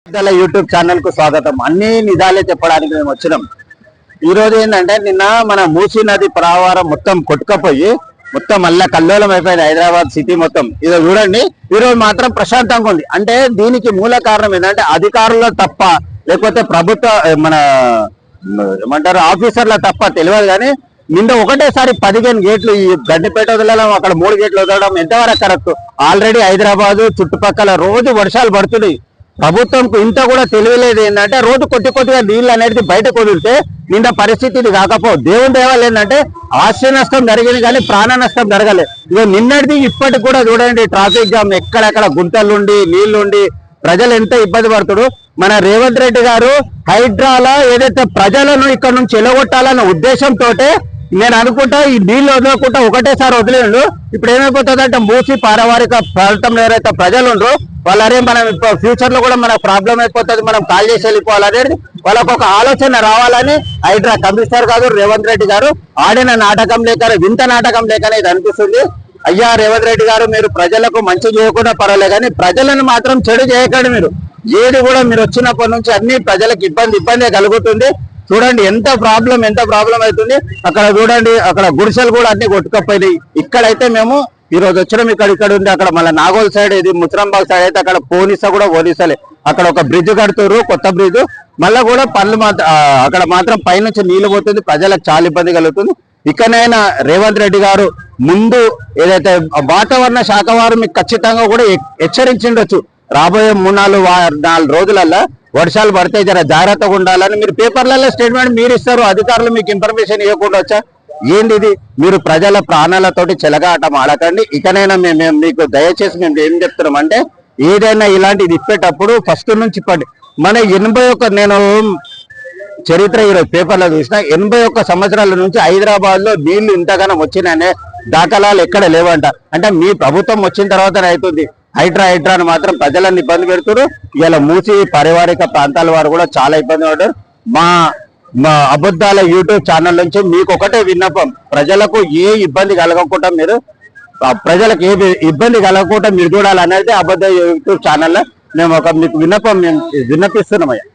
YouTube channel కు స్వాగతం. అన్ని నిజాలే చెప్పడానికి మేము వచ్చినాం. ఈ రోజు ఏంటంటే నిన్న మన మూసీ నది ప్రవాహం మొత్తం కొట్టుకపోయి మొత్తం మళ్ళా కల్లోలం అయిపోయింది హైదరాబాద్ సిటీ మొత్తం. ఇది చూడండి, ఈ రోజు మాత్రం ప్రశాంతంగా ఉంది. అంటే దీనికి మూల కారణం ఏంటంటే అధికారుల తప్ప, లేకపోతే ప్రభుత్వ మన ఏమంటారు ఆఫీసర్ల తప్ప తెలియదు. కానీ నిన్న ఒకటేసారి 15 గేట్లు ఈ గడ్డిపేట వదలడం, అక్కడ 3 గేట్లు వదలడం ఎంతవరకు కరెక్ట్? ఆల్రెడీ హైదరాబాద్ చుట్టుపక్కల రోజు వర్షాలు పడుతున్నాయి. ప్రభుత్వంకు ఇంత కూడా తెలియలేదు. ఏంటంటే రోజు కొద్దిగా నీళ్ళు అనేది బయటకు వదిలితే నిన్న పరిస్థితి ఇది కాకపో. దేవుని దేవాలు ఏంటంటే ఆస్తి నష్టం జరిగింది కానీ ప్రాణ నష్టం జరగలేదు. ఇక నిన్నటిది ఇప్పటికి కూడా చూడండి, ట్రాఫిక్ జామ్, ఎక్కడెక్కడ గుంతలుండి నీళ్లుండి ప్రజలు ఎంత ఇబ్బంది పడుతుడు. మన రేవంత్ రెడ్డి గారు హైడ్రాలో ఏదైతే ప్రజలను ఇక్కడ నుంచి ఎలగొట్టాలన్న ఉద్దేశంతో నేను అనుకుంటా ఈ నీళ్లు వదలకుండా ఒకటేసారి వదిలేండు. ఇప్పుడు ఏమైపోతుందంటే మూసి పారివారిక ప్రాంతంలో ఎవరైతే ప్రజలు ఉండరు వాళ్ళరే మనం ఫ్యూచర్ లో కూడా మనకు ప్రాబ్లం అయిపోతుంది, మనం కాల్ చేసి వెళ్ళిపోవాలనేది వాళ్ళకు ఒక ఆలోచన రావాలని హైడ్రా కమిషనర్ గారు రేవంత్ రెడ్డి గారు ఆడిన నాటకం లేక వింత నాటకం లేకనే ఇది అనిపిస్తుంది. అయ్యా రేవంత్ రెడ్డి గారు, మీరు ప్రజలకు మంచి చేయకుండా పర్వాలేదు కానీ ప్రజలను మాత్రం చెడు చేయకండి. మీరు ఏది కూడా మీరు వచ్చినప్పటి నుంచి అన్ని ప్రజలకు ఇబ్బంది కలుగుతుంది. చూడండి ఎంత ప్రాబ్లం అవుతుంది. అక్కడ చూడండి, అక్కడ గుడిసెలు కూడా అన్ని కొట్టుకపోయినాయి. ఇక్కడైతే మేము ఈ రోజు వచ్చినాం, ఇక్కడ ఉంది. అక్కడ మళ్ళీ నాగోల్ సైడ్, ఇది ముత్రంబాగ్ సైడ్ అయితే అక్కడ పోలీసలే అక్కడ ఒక బ్రిడ్జ్ కడుతున్నారు, కొత్త బ్రిడ్జ్. మళ్ళీ కూడా పనులు అక్కడ మాత్రం పైనుంచి నీళ్లు పోతుంది, ప్రజలకు చాలా ఇబ్బంది కలుగుతుంది. ఇకనైనా రేవంత్ రెడ్డి గారు ముందు ఏదైతే వాతావరణ శాఖ వారు మీకు ఖచ్చితంగా కూడా హెచ్చరించిండొచ్చు, రాబోయే 3-4 రోజులల్లో వర్షాలు పడితే జర జాగ్రత్తగా ఉండాలని. మీరు పేపర్లలో స్టేట్మెంట్ మీరు ఇస్తారు, అధికారులు మీకు ఇన్ఫర్మేషన్ ఇవ్వకుండా వచ్చా ఏంది ఇది? మీరు ప్రజల ప్రాణాలతోటి చెలగాటం ఆడకండి. ఇకనైనా మేము మీకు దయచేసి మేము ఏం చెప్తున్నాం అంటే, ఏదైనా ఇలాంటిది ఇప్పేటప్పుడు ఫస్ట్ నుంచి ఇప్పటి మన 81 నేను చరిత్ర ఈరోజు పేపర్లో చూసిన 81 సంవత్సరాల నుంచి హైదరాబాద్ లో నీళ్లు ఇంతగానో వచ్చినాయనే దాఖలాలు ఎక్కడ లేవంట. అంటే మీ ప్రభుత్వం వచ్చిన తర్వాతనే అవుతుంది. హైడ్రా అని మాత్రం ప్రజలను ఇబ్బంది పెడుతున్నారు. ఇలా మూసి పారివారిక ప్రాంతాల వారు కూడా చాలా ఇబ్బంది పడ్డారు. మా అబద్ధాల యూట్యూబ్ ఛానల్ నుంచి మీకు ఒకటే విన్నపం, ప్రజలకు ఏ ఇబ్బంది కలగకుండా మీరు చూడాలనేది అబద్ధ యూట్యూబ్ ఛానల్లో మేము మీకు విన్నపం విన్నపిస్తున్నామయ్యా.